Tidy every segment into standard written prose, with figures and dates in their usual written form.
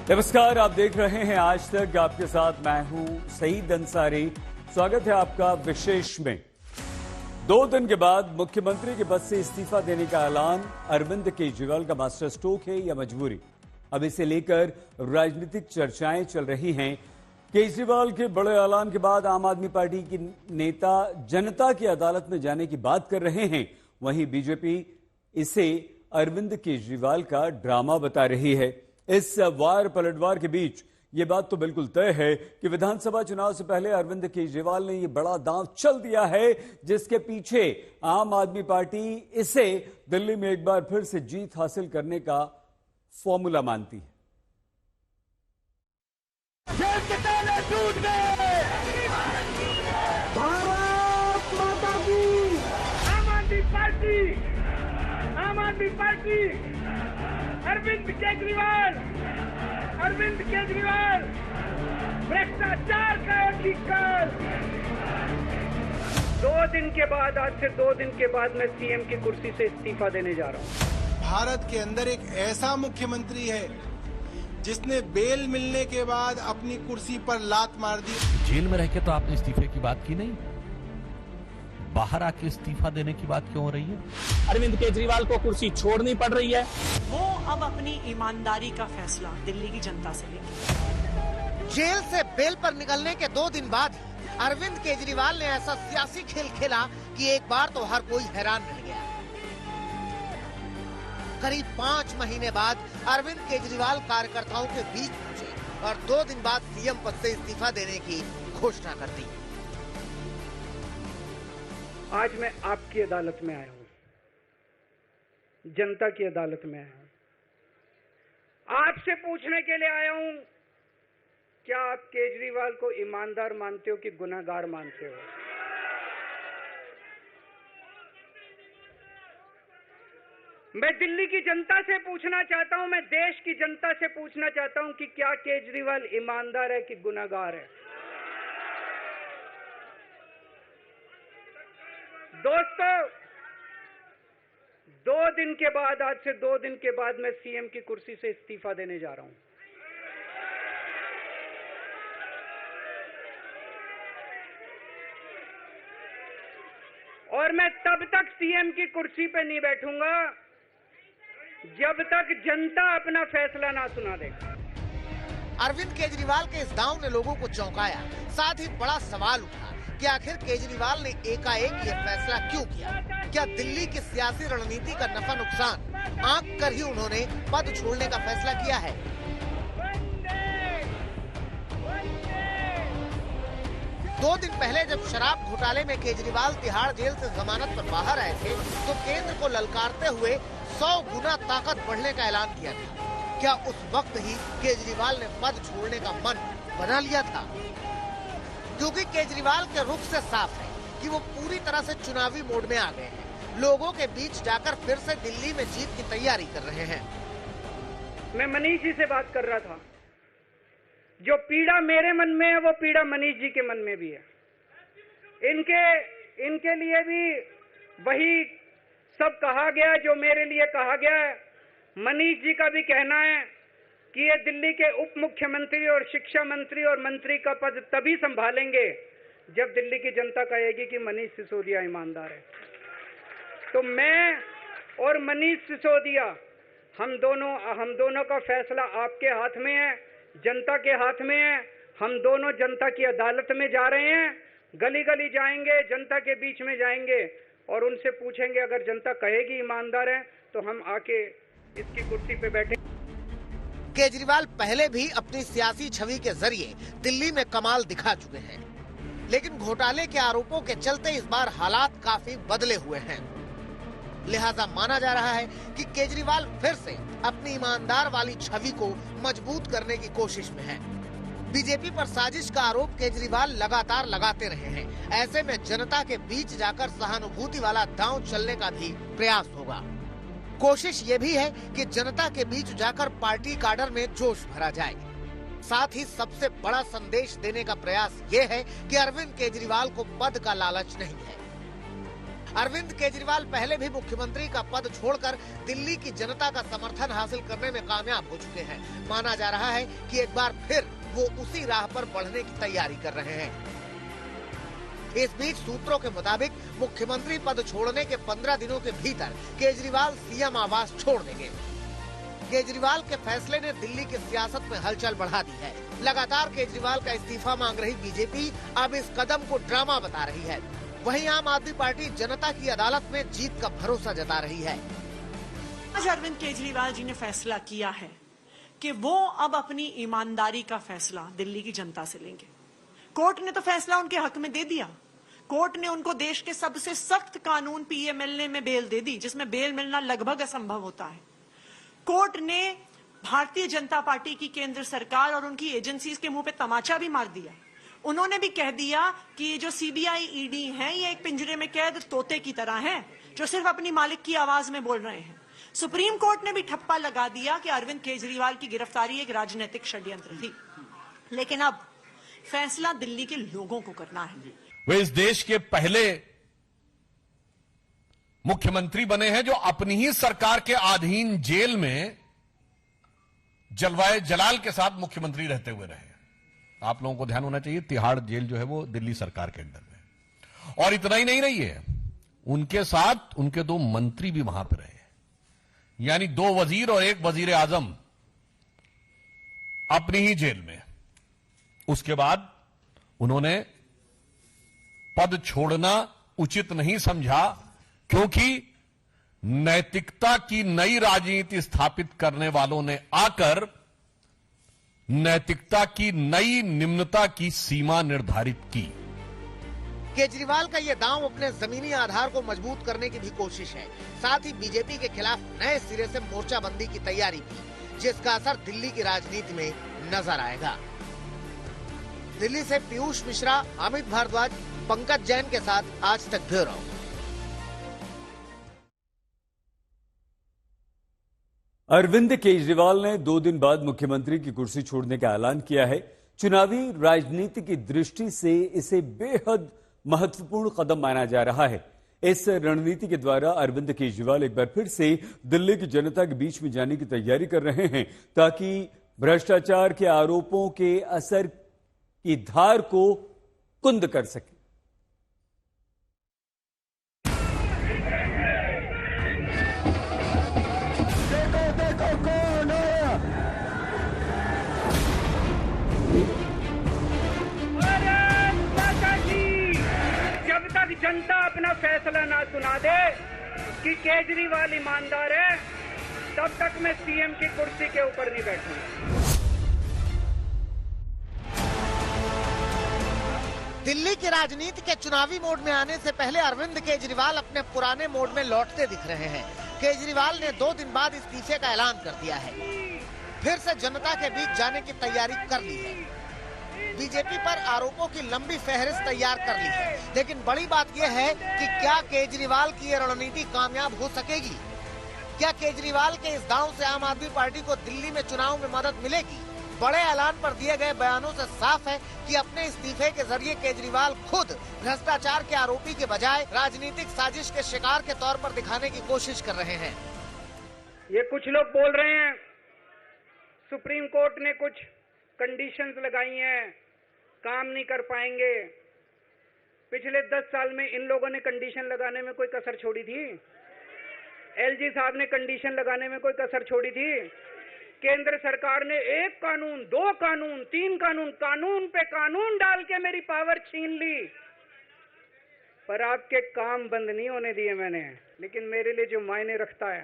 नमस्कार, आप देख रहे हैं आज तक। आपके साथ मैं हूं सईद अंसारी। स्वागत है आपका विशेष में। 2 दिन के बाद मुख्यमंत्री के पद से इस्तीफा देने का ऐलान। अरविंद केजरीवाल का मास्टर स्ट्रोक है या मजबूरी? अब इसे लेकर राजनीतिक चर्चाएं चल रही हैं। केजरीवाल के बड़े ऐलान के बाद आम आदमी पार्टी की नेता जनता की अदालत में जाने की बात कर रहे हैं। वहीं बीजेपी इसे अरविंद केजरीवाल का ड्रामा बता रही है। इस वार पलटवार के बीच ये बात तो बिल्कुल तय है कि विधानसभा चुनाव से पहले अरविंद केजरीवाल ने ये बड़ा दांव चल दिया है, जिसके पीछे आम आदमी पार्टी इसे दिल्ली में एक बार फिर से जीत हासिल करने का फॉर्मूला मानती है। टूट गए। भारत माता की। आम आदमी पार्टी अरविंद केजरीवाल भ्रष्टाचार का अधिकार। 2 दिन के बाद, आज से 2 दिन के बाद मैं सीएम की कुर्सी से इस्तीफा देने जा रहा हूं। भारत के अंदर एक ऐसा मुख्यमंत्री है जिसने बेल मिलने के बाद अपनी कुर्सी पर लात मार दी। जेल में रह के तो आपने इस्तीफे की बात की नहीं, बाहर आके इस्तीफा देने की बात क्यों हो रही है? अरविंद केजरीवाल को कुर्सी छोड़नी पड़ रही है। वो अब अपनी ईमानदारी का फैसला दिल्ली की जनता से लेंगे। जेल से बेल पर निकलने के 2 दिन बाद अरविंद केजरीवाल ने ऐसा सियासी खेल खेला कि एक बार तो हर कोई हैरान रह गया। करीब 5 महीने बाद अरविंद केजरीवाल कार्यकर्ताओं के बीच पहुंचे और 2 दिन बाद सीएम पद से इस्तीफा देने की घोषणा कर दी। आज मैं आपकी अदालत में आया हूं, जनता की अदालत में आया हूं। आपसे पूछने के लिए आया हूं, क्या आप केजरीवाल को ईमानदार मानते हो कि गुनहगार मानते हो? मैं दिल्ली की जनता से पूछना चाहता हूं, मैं देश की जनता से पूछना चाहता हूं कि क्या केजरीवाल ईमानदार है कि गुनहगार है? दोस्तों, 2 दिन के बाद, आज से 2 दिन के बाद मैं सीएम की कुर्सी से इस्तीफा देने जा रहा हूं। और मैं तब तक सीएम की कुर्सी पे नहीं बैठूंगा जब तक जनता अपना फैसला ना सुना दे। अरविंद केजरीवाल के इस दांव ने लोगों को चौंकाया। साथ ही बड़ा सवाल उठा कि आखिर केजरीवाल ने एकाएक ये फैसला क्यों किया? क्या दिल्ली की सियासी रणनीति का नफा नुकसान आंक कर ही उन्होंने पद छोड़ने का फैसला किया है? 2 दिन पहले जब शराब घोटाले में केजरीवाल तिहाड़ जेल से जमानत पर बाहर आए थे, तो केंद्र को ललकारते हुए 100 गुना ताकत बढ़ने का ऐलान किया था। क्या उस वक्त ही केजरीवाल ने पद छोड़ने का मन बना लिया था? क्योंकि केजरीवाल के रुख से साफ है कि वो पूरी तरह से चुनावी मोड में आ गए हैं। लोगों के बीच जाकर फिर से दिल्ली में जीत की तैयारी कर रहे हैं। मैं मनीष जी से बात कर रहा था। जो पीड़ा मेरे मन में है, वो पीड़ा मनीष जी के मन में भी है। इनके लिए भी वही सब कहा गया जो मेरे लिए कहा गया है। मनीष जी का भी कहना है कि ये दिल्ली के उप मुख्यमंत्री और शिक्षा मंत्री और मंत्री का पद तभी संभालेंगे जब दिल्ली की जनता कहेगी कि मनीष सिसोदिया ईमानदार है। तो मैं और मनीष सिसोदिया, हम दोनों का फैसला आपके हाथ में है, जनता के हाथ में है। हम दोनों जनता की अदालत में जा रहे हैं। गली गली जाएंगे, जनता के बीच में जाएंगे और उनसे पूछेंगे, अगर जनता कहेगी ईमानदार है तो हम आके इसकी कुर्सी पे बैठे। केजरीवाल पहले भी अपनी सियासी छवि के जरिए दिल्ली में कमाल दिखा चुके हैं, लेकिन घोटाले के आरोपों के चलते इस बार हालात काफी बदले हुए हैं। लिहाजा माना जा रहा है कि केजरीवाल फिर से अपनी ईमानदार वाली छवि को मजबूत करने की कोशिश में है। बीजेपी पर साजिश का आरोप केजरीवाल लगातार लगाते रहे हैं। ऐसे में जनता के बीच जाकर सहानुभूति वाला दांव चलने का भी प्रयास होगा। कोशिश ये भी है कि जनता के बीच जाकर पार्टी काडर में जोश भरा जाए। साथ ही सबसे बड़ा संदेश देने का प्रयास ये है कि अरविंद केजरीवाल को पद का लालच नहीं है। अरविंद केजरीवाल पहले भी मुख्यमंत्री का पद छोड़कर दिल्ली की जनता का समर्थन हासिल करने में कामयाब हो चुके हैं। माना जा रहा है कि एक बार फिर वो उसी राह पर बढ़ने की तैयारी कर रहे हैं। इस बीच सूत्रों के मुताबिक मुख्यमंत्री पद छोड़ने के 15 दिनों के भीतर केजरीवाल सीएम आवास छोड़ देंगे। केजरीवाल के फैसले ने दिल्ली की सियासत में हलचल बढ़ा दी है। लगातार केजरीवाल का इस्तीफा मांग रही बीजेपी अब इस कदम को ड्रामा बता रही है। वहीं आम आदमी पार्टी जनता की अदालत में जीत का भरोसा जता रही है। आज अरविंद केजरीवाल जी ने फैसला किया है कि वो अब अपनी ईमानदारी का फैसला दिल्ली की जनता से लेंगे। कोर्ट ने तो फैसला उनके हक में दे दिया। कोर्ट ने उनको देश के सबसे सख्त कानून पीएमएलए में बेल दे दी, जिसमें बेल मिलना लगभग असंभव होता है। कोर्ट ने भारतीय जनता पार्टी की केंद्र सरकार और उनकी एजेंसीज के मुंह पे तमाचा भी मार दिया। उन्होंने भी कह दिया कि ये जो सीबीआई ईडी हैं, ये एक पिंजरे में कैद तोते की तरह हैं, जो सिर्फ अपनी मालिक की आवाज में बोल रहे हैं। सुप्रीम कोर्ट ने भी ठप्पा लगा दिया कि अरविंद केजरीवाल की गिरफ्तारी एक राजनीतिक षड्यंत्र थी। लेकिन अब फैसला दिल्ली के लोगों को करना है। वे इस देश के पहले मुख्यमंत्री बने हैं जो अपनी ही सरकार के अधीन जेल में जलवाए जलाल के साथ मुख्यमंत्री रहते हुए रहे। आप लोगों को ध्यान होना चाहिए, तिहाड़ जेल जो है वो दिल्ली सरकार के अंडर में। और इतना ही नहीं रही है, उनके साथ उनके 2 मंत्री भी वहां पर रहे, यानी 2 वजीर और 1 वजीर आजम अपनी ही जेल में। उसके बाद उन्होंने पद छोड़ना उचित नहीं समझा, क्योंकि नैतिकता की नई राजनीति स्थापित करने वालों ने आकर नैतिकता की नई निम्नता की सीमा निर्धारित की। केजरीवाल का ये दांव अपने जमीनी आधार को मजबूत करने की भी कोशिश है। साथ ही बीजेपी के खिलाफ नए सिरे से मोर्चाबंदी की तैयारी भी, जिसका असर दिल्ली की राजनीति में नजर आएगा। दिल्ली से पीयूष मिश्रा, अमित भारद्वाज, पंकज जैन के साथ आज तक ब्यूरो। अरविंद केजरीवाल ने 2 दिन बाद मुख्यमंत्री की कुर्सी छोड़ने का ऐलान किया है। चुनावी राजनीति की दृष्टि से इसे बेहद महत्वपूर्ण कदम माना जा रहा है। इस रणनीति के द्वारा अरविंद केजरीवाल एक बार फिर से दिल्ली की जनता के बीच में जाने की तैयारी कर रहे हैं, ताकि भ्रष्टाचार के आरोपों के असर की धार को कुंद कर सके। जब तक जनता अपना फैसला ना सुना दे कि केजरीवाल ईमानदार है, तब तक मैं सीएम की कुर्सी के ऊपर नहीं बैठूंगा। दिल्ली की राजनीति के चुनावी मोड में आने से पहले अरविंद केजरीवाल अपने पुराने मोड में लौटते दिख रहे हैं। केजरीवाल ने 2 दिन बाद इस्तीफे का ऐलान कर दिया है। फिर से जनता के बीच जाने की तैयारी कर ली है। बीजेपी पर आरोपों की लंबी फहरिस्त तैयार कर ली है। लेकिन बड़ी बात यह है कि क्या केजरीवाल की ये रणनीति कामयाब हो सकेगी? क्या केजरीवाल के इस दांव से आम आदमी पार्टी को दिल्ली में चुनाव में मदद मिलेगी? बड़े ऐलान पर दिए गए बयानों से साफ है कि अपने इस्तीफे के जरिए केजरीवाल खुद भ्रष्टाचार के आरोपी के बजाय राजनीतिक साजिश के शिकार के तौर पर दिखाने की कोशिश कर रहे हैं। ये कुछ लोग बोल रहे हैं सुप्रीम कोर्ट ने कुछ कंडीशंस लगाई हैं, काम नहीं कर पाएंगे। पिछले 10 साल में इन लोगों ने कंडीशन लगाने में कोई कसर छोड़ी थी? एलजी साहब ने कंडीशन लगाने में कोई कसर छोड़ी थी? केंद्र सरकार ने 1 कानून, 2 कानून, 3 कानून, कानून पे कानून डाल के मेरी पावर छीन ली, पर आपके काम बंद नहीं होने दिए मैंने। लेकिन मेरे लिए जो मायने रखता है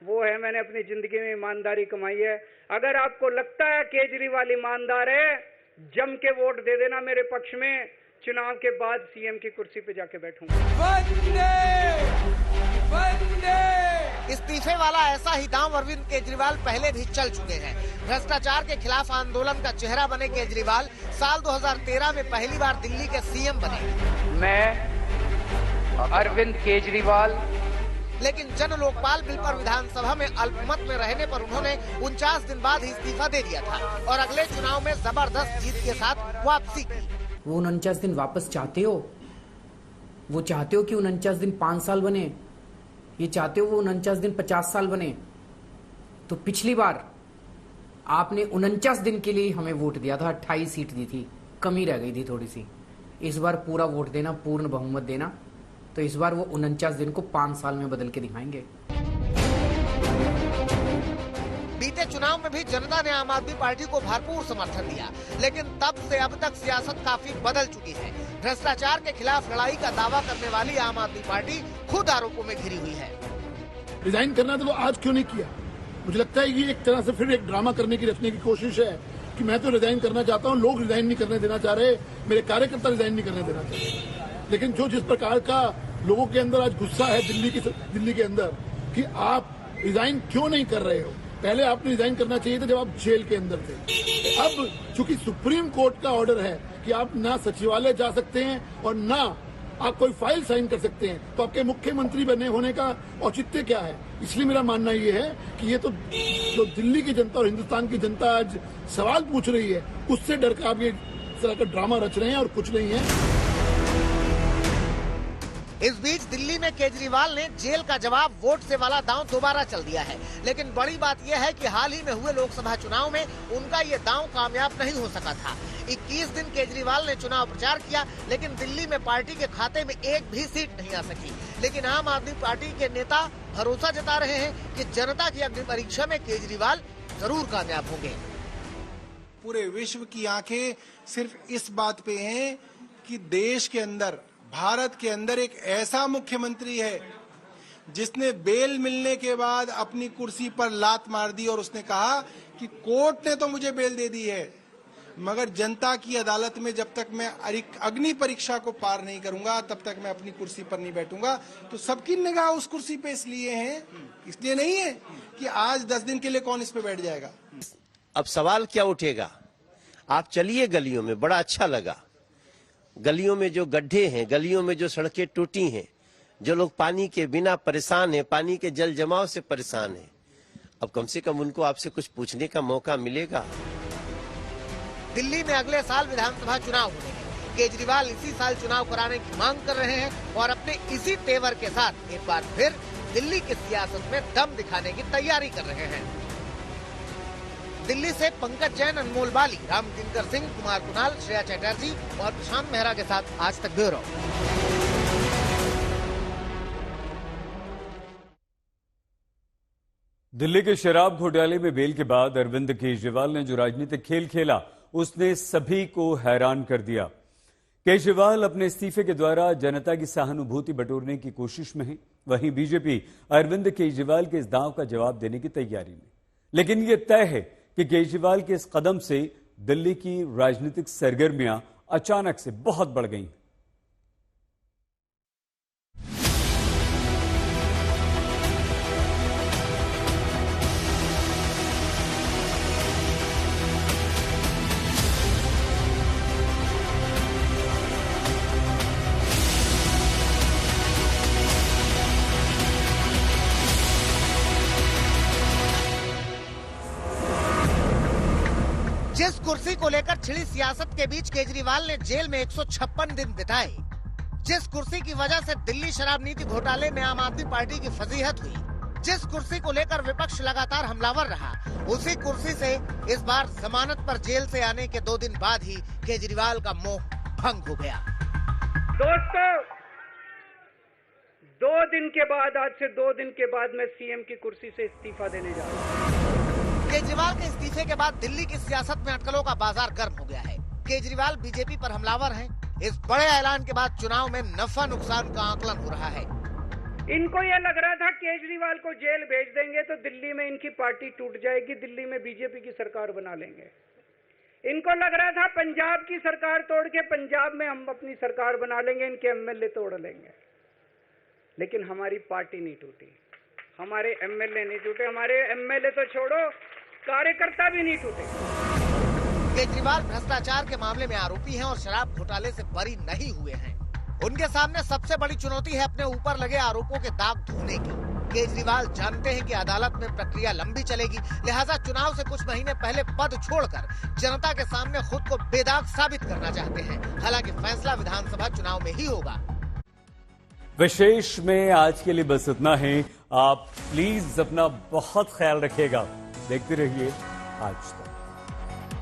वो है मैंने अपनी जिंदगी में ईमानदारी कमाई है। अगर आपको लगता है केजरीवाल ईमानदार है, जम के वोट दे देना मेरे पक्ष में। चुनाव के बाद सीएम की कुर्सी पे जाके बैठूंगा। इस्तीफे वाला ऐसा ही दांव अरविंद केजरीवाल पहले भी चल चुके हैं। भ्रष्टाचार के खिलाफ आंदोलन का चेहरा बने केजरीवाल साल 2013 में पहली बार दिल्ली के सीएम बने। मैं अरविंद केजरीवाल। लेकिन जन लोकपाल बिल पर विधानसभा में अल्पमत में रहने पर उन्होंने 49 दिन बाद ही इस्तीफा दे दिया था और अगले चुनाव में जबरदस्त जीत के साथ वापसी की। वो 49 दिन वापस चाहते हो वो चाहते हो कि 49 दिन 5 साल बने, ये चाहते हो वो 49 दिन 50 साल बने। तो पिछली बार आपने 49 दिन के लिए हमें वोट दिया था, 28 सीट दी थी, कमी रह गई थी थोड़ी सी। इस बार पूरा वोट देना, पूर्ण बहुमत देना, तो इस बार वो 49 दिन को 5 साल में बदल के दिखाएंगे। बीते चुनाव में भी जनता ने आम आदमी पार्टी को भरपूर समर्थन दिया, लेकिन तब से अब तक सियासत काफी बदल चुकी है। भ्रष्टाचार के खिलाफ लड़ाई का दावा करने वाली आम आदमी पार्टी खुद आरोपों में घिरी हुई है। रिजाइन करना तो आज क्यों नहीं किया? मुझे लगता है कि एक तरह से फिर एक ड्रामा करने की रचने की कोशिश है कि मैं तो रिजाइन करना चाहता हूं, लोग रिजाइन नहीं करने देना चाह रहे, मेरे कार्यकर्ता रिजाइन नहीं करने देना चाह रहे। लेकिन जो जिस प्रकार का लोगों के अंदर आज गुस्सा है दिल्ली के अंदर कि आप रिजाइन क्यों नहीं कर रहे हो, पहले आपने रिजाइन करना चाहिए था जब आप जेल के अंदर थे। अब चूंकि सुप्रीम कोर्ट का ऑर्डर है कि आप ना सचिवालय जा सकते हैं और ना आप कोई फाइल साइन कर सकते हैं, तो आपके मुख्यमंत्री बने होने का औचित्य क्या है? इसलिए मेरा मानना ये है कि ये तो दिल्ली की जनता और हिंदुस्तान की जनता आज सवाल पूछ रही है, उससे डर कर आप ये इस तरह का ड्रामा रच रहे हैं और कुछ नहीं है। इस बीच दिल्ली में केजरीवाल ने जेल का जवाब वोट से वाला दांव दोबारा चल दिया है, लेकिन बड़ी बात यह है कि हाल ही में हुए लोकसभा चुनाव में उनका ये दांव कामयाब नहीं हो सका था। 21 दिन केजरीवाल ने चुनाव प्रचार किया, लेकिन दिल्ली में पार्टी के खाते में एक भी सीट नहीं आ सकी। लेकिन आम आदमी पार्टी के नेता भरोसा जता रहे हैं कि जनता की अग्नि परीक्षा में केजरीवाल जरूर कामयाब होंगे। पूरे विश्व की आंखें सिर्फ इस बात पे हैं कि देश के अंदर, भारत के अंदर एक ऐसा मुख्यमंत्री है जिसने बेल मिलने के बाद अपनी कुर्सी पर लात मार दी और उसने कहा कि कोर्ट ने तो मुझे बेल दे दी है, मगर जनता की अदालत में जब तक मैं अग्नि परीक्षा को पार नहीं करूंगा तब तक मैं अपनी कुर्सी पर नहीं बैठूंगा। तो सबकी निगाह उस कुर्सी पे इसलिए है, इसलिए नहीं है कि आज 10 दिन के लिए कौन इस पे बैठ जाएगा। अब सवाल क्या उठेगा? आप चलिए गलियों में, बड़ा अच्छा लगा। गलियों में जो गड्ढे हैं, गलियों में जो सड़कें टूटी हैं, जो लोग पानी के बिना परेशान हैं, पानी के जल जमाव से परेशान हैं, अब कम से कम उनको आपसे कुछ पूछने का मौका मिलेगा। दिल्ली में अगले साल विधानसभा चुनाव होने हैं। केजरीवाल इसी साल चुनाव कराने की मांग कर रहे हैं और अपने इसी तेवर के साथ एक बार फिर दिल्ली की सियासत में दम दिखाने की तैयारी कर रहे हैं। दिल्ली से पंकज जैन, अनमोल बाली, राम किंकर सिंह, कुमार कुणाल, श्रेया चैटर्जी और प्रशांत मेहरा के साथ आज तक ब्यूरो। दिल्ली के शराब घोटाले में बेल के बाद अरविंद केजरीवाल ने जो राजनीतिक खेल खेला उसने सभी को हैरान कर दिया। केजरीवाल अपने इस्तीफे के द्वारा जनता की सहानुभूति बटोरने की कोशिश में है, वहीं बीजेपी अरविंद केजरीवाल के इस दांव का जवाब देने की तैयारी में। लेकिन यह तय है कि केजरीवाल के इस कदम से दिल्ली की राजनीतिक सरगर्मियां अचानक से बहुत बढ़ गईं। जिस कुर्सी को लेकर छिड़ी सियासत के बीच केजरीवाल ने जेल में 156 दिन बिताए, जिस कुर्सी की वजह से दिल्ली शराब नीति घोटाले में आम आदमी पार्टी की फजीहत हुई, जिस कुर्सी को लेकर विपक्ष लगातार हमलावर रहा, उसी कुर्सी से इस बार जमानत पर जेल से आने के 2 दिन बाद ही केजरीवाल का मोह भंग हो गया। दोस्तों, 2 दिन के बाद, आज से 2 दिन के बाद मैं सीएम की कुर्सी से इस्तीफा देने जा रहा हूँ। केजरीवाल के इस्तीफे के बाद दिल्ली की सियासत में अटकलों का बाजार गर्म हो गया है। केजरीवाल बीजेपी पर हमलावर हैं। इस बड़े ऐलान के बाद चुनाव में नफा नुकसान का आकलन हो रहा है। इनको यह लग रहा था केजरीवाल को जेल भेज देंगे तो दिल्ली में इनकी पार्टी टूट जाएगी, दिल्ली में बीजेपी की सरकार बना लेंगे। इनको लग रहा था पंजाब की सरकार तोड़ के पंजाब में हम अपनी सरकार बना लेंगे, इनके एमएलए तोड़ लेंगे। लेकिन हमारी पार्टी नहीं टूटी, हमारे एमएलए नहीं टूटे, हमारे एमएलए तो छोड़ो, कार्यकर्ता भी नहीं टूटे। केजरीवाल भ्रष्टाचार के मामले में आरोपी हैं और शराब घोटाले से बरी नहीं हुए हैं। उनके सामने सबसे बड़ी चुनौती है अपने ऊपर लगे आरोपों के दाग धोने की। केजरीवाल जानते हैं कि अदालत में प्रक्रिया लंबी चलेगी, लिहाजा चुनाव से कुछ महीने पहले पद छोड़कर जनता के सामने खुद को बेदाग साबित करना चाहते हैं। हालांकि फैसला विधानसभा चुनाव में ही होगा। विशेष में आज के लिए बस इतना है। आप प्लीज अपना बहुत ख्याल रखिएगा। देखते रहिए आज तक।